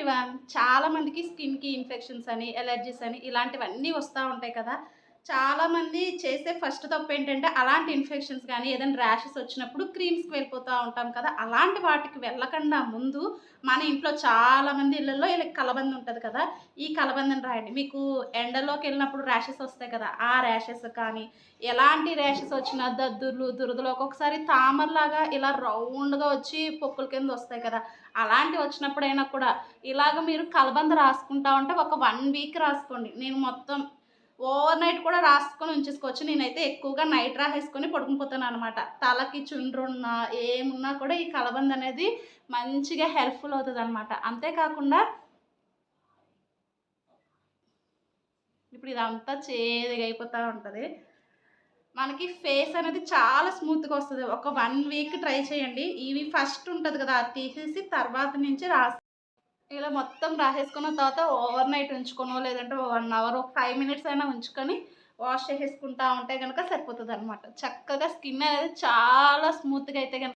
Everyone. చాలామందికి స్కిన్‌కి infections అని, ఎలర్జీస్ అని ఇలాంటివన్నీ వస్తా ఉంటాయి కదా! చాలామంది చేసే ఫస్ట్ తప్పేంటంటే, అలాంటి ఇన్ఫెక్షన్స్ గానీ, ఏదైనా ర్యాషెస్ వచ్చినప్పుడు క్రీమ్స్‌కి వెళ్ళిపోతా ఉంటాం కదా! అలాంటి వాటికి వెళ్ళకుండా ముందు మన ఇంట్లో చాలామంది ఇళ్లల్లో ఇలా కలబంద ఉంటది కదా! ఈ కలబందని రాయండి. మీకు ఎండలోకెళ్ళినప్పుడు ర్యాషెస్ వస్తాయి కదా! ఆ ర్యాషెస్ కానీ, ఎలాంటి ర్యాషెస్ వచ్చినా దద్దుర్లు, దురదలు ఒక్కొక్కసారి తామరలాగా ఇలా రౌండ్‌గా వచ్చి పొక్కుల కింద వస్తాయి కదా! అలాంటివి వచ్చినప్పుడైనా కూడా ఇలాగ మీరు కలబంద రాసుకుంటా ఉంటే ఒక 1 వీక్ రాసుకోండి. నేను మొత్తం ఓవర్ నైట్ కూడా రాసుకొని ఉంచేసుకోవచ్చు. నేనైతే ఎక్కువగా నైట్ రాసేసుకొని పడుకొని పోతాననమాట. తలకి చుండ్రున్నా, ఏమున్నా కూడా ఈ కలబంద అనేది మంచిగా హెల్ప్‌ఫుల్ అవుతదనమాట. అంతే కాకుండా ఇప్పుడు ఇదంతా చేదుగా అయిపోతా ఉంటది. మనకి ఫేస్ అనేది చాలా స్మూత్‌గా వస్తది. ఒక 1 వీక్ ట్రై చేయండి. ఇవి ఫస్ట్ ఉంటది కదా! అది తీసేసి తర్వాత నుంచి ఇలా మొత్తం రాసేసుకున్న తర్వాత ఓవర్ నైట్ ఉంచుకొనో, లేదంటే ఓ 1 అవర్, ఒక 5 మినిట్స్ అయినా ఉంచుకొని వాష్ చేసేసుకుంటా ఉంటే గనక సరిపోతదనమాట. చక్కగా స్కిన్ అనేది చాలా స్మూత్‌గా అయితే గనక